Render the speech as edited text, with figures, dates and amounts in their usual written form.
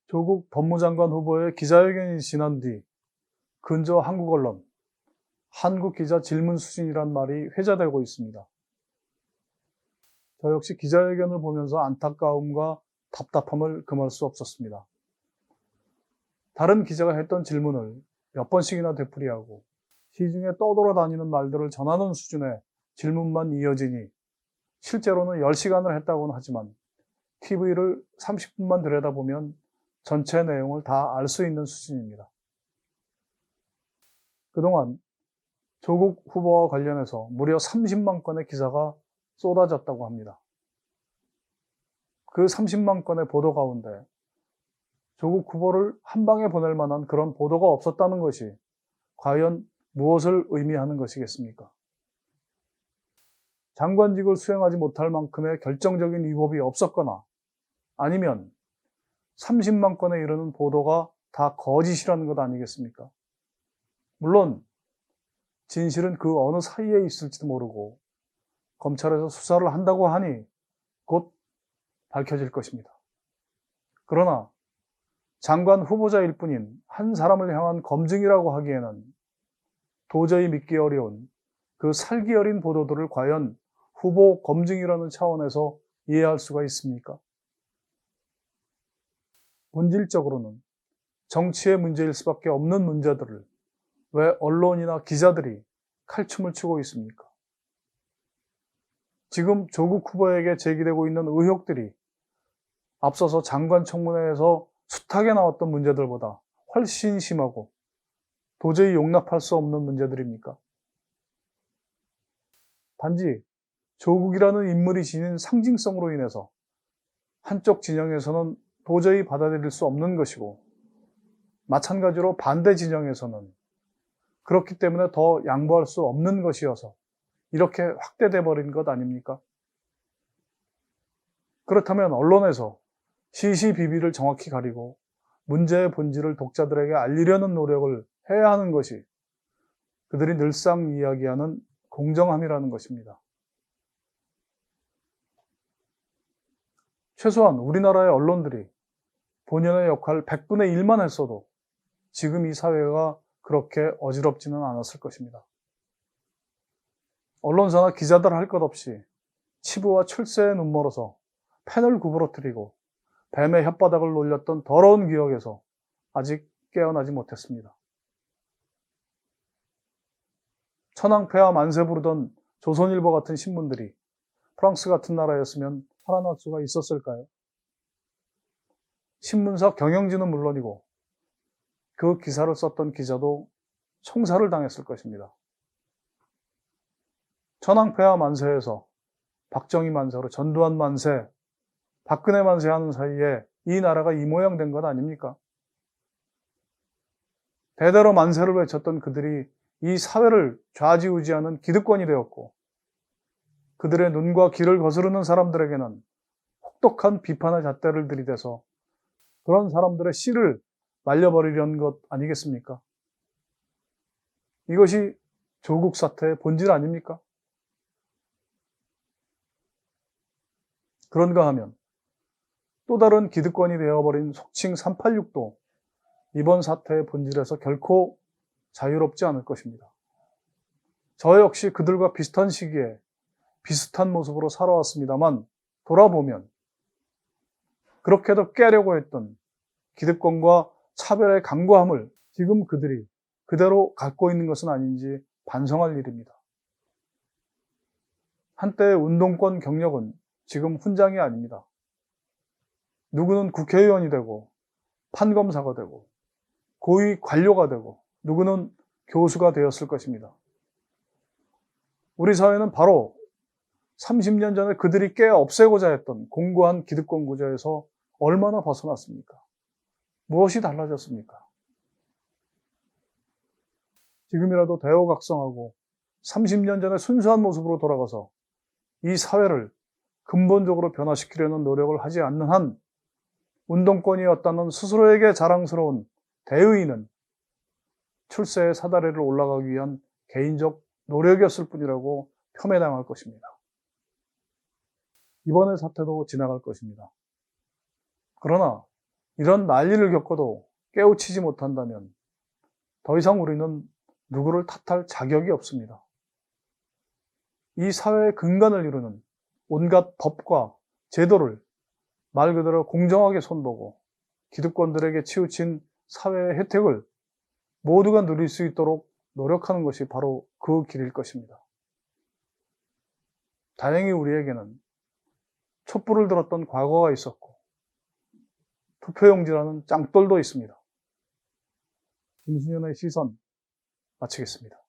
조국 법무장관 후보의 기자회견이 지난 뒤 근저 한국 언론, 한국 기자 질문 수준이란 말이 회자되고 있습니다. 저 역시 기자회견을 보면서 안타까움과 답답함을 금할 수 없었습니다. 다른 기자가 했던 질문을 몇 번씩이나 되풀이하고 시중에 떠돌아다니는 말들을 전하는 수준의 질문만 이어지니 실제로는 10시간을 했다고는 하지만 TV를 30분만 들여다보면 전체 내용을 다 알 수 있는 수준입니다. 그동안 조국 후보와 관련해서 무려 30만 건의 기사가 쏟아졌다고 합니다. 그 30만 건의 보도 가운데 조국 후보를 한 방에 보낼 만한 그런 보도가 없었다는 것이 과연 무엇을 의미하는 것이겠습니까? 장관직을 수행하지 못할 만큼의 결정적인 위법이 없었거나 아니면 30만 건에 이르는 보도가 다 거짓이라는 것 아니겠습니까? 물론 진실은 그 어느 사이에 있을지도 모르고 검찰에서 수사를 한다고 하니 곧 밝혀질 것입니다. 그러나 장관 후보자일 뿐인 한 사람을 향한 검증이라고 하기에는 도저히 믿기 어려운 그 살기 어린 보도들을 과연 후보 검증이라는 차원에서 이해할 수가 있습니까? 본질적으로는 정치의 문제일 수밖에 없는 문제들을 왜 언론이나 기자들이 칼춤을 추고 있습니까? 지금 조국 후보에게 제기되고 있는 의혹들이 앞서서 장관 청문회에서 숱하게 나왔던 문제들보다 훨씬 심하고 도저히 용납할 수 없는 문제들입니까? 단지 조국이라는 인물이 지닌 상징성으로 인해서 한쪽 진영에서는 도저히 받아들일 수 없는 것이고 마찬가지로 반대 진영에서는 그렇기 때문에 더 양보할 수 없는 것이어서 이렇게 확대돼 버린 것 아닙니까? 그렇다면 언론에서 시시비비를 정확히 가리고 문제의 본질을 독자들에게 알리려는 노력을 해야 하는 것이 그들이 늘상 이야기하는 공정함이라는 것입니다. 최소한 우리나라의 언론들이 본연의 역할 100분의 1만 했어도 지금 이 사회가 그렇게 어지럽지는 않았을 것입니다. 언론사나 기자들 할 것 없이 치부와 출세에 눈멀어서 펜을 구부러뜨리고 뱀의 혓바닥을 놀렸던 더러운 기억에서 아직 깨어나지 못했습니다. 천황폐하 만세 부르던 조선일보 같은 신문들이 프랑스 같은 나라였으면 살아날 수가 있었을까요? 신문사 경영진은 물론이고 그 기사를 썼던 기자도 총살을 당했을 것입니다. 천황폐하 만세에서 박정희 만세로 전두환 만세, 박근혜 만세 하는 사이에 이 나라가 이 모양 된 것 아닙니까? 대대로 만세를 외쳤던 그들이 이 사회를 좌지우지하는 기득권이 되었고 그들의 눈과 귀를 거스르는 사람들에게는 혹독한 비판의 잣대를 들이대서 그런 사람들의 씨를 말려버리려는 것 아니겠습니까? 이것이 조국 사태의 본질 아닙니까? 그런가 하면 또 다른 기득권이 되어버린 속칭 386도 이번 사태의 본질에서 결코 자유롭지 않을 것입니다. 저 역시 그들과 비슷한 시기에 비슷한 모습으로 살아왔습니다만 돌아보면 그렇게도 깨려고 했던 기득권과 차별의 강고함을 지금 그들이 그대로 갖고 있는 것은 아닌지 반성할 일입니다. 한때의 운동권 경력은 지금 훈장이 아닙니다. 누구는 국회의원이 되고 판검사가 되고 고위 관료가 되고 누구는 교수가 되었을 것입니다. 우리 사회는 바로 30년 전에 그들이 깨 없애고자 했던 공고한 기득권 구조에서 얼마나 벗어났습니까? 무엇이 달라졌습니까? 지금이라도 대호각성하고 30년 전의 순수한 모습으로 돌아가서 이 사회를 근본적으로 변화시키려는 노력을 하지 않는 한 운동권이었다는 스스로에게 자랑스러운 대의는 출세의 사다리를 올라가기 위한 개인적 노력이었을 뿐이라고 폄훼당할 것입니다. 이번의 사태도 지나갈 것입니다. 그러나 이런 난리를 겪어도 깨우치지 못한다면 더 이상 우리는 누구를 탓할 자격이 없습니다. 이 사회의 근간을 이루는 온갖 법과 제도를 말 그대로 공정하게 손보고 기득권들에게 치우친 사회의 혜택을 모두가 누릴 수 있도록 노력하는 것이 바로 그 길일 것입니다. 다행히 우리에게는 촛불을 들었던 과거가 있었고 투표용지라는 짱돌도 있습니다. 김순현의 시선 마치겠습니다.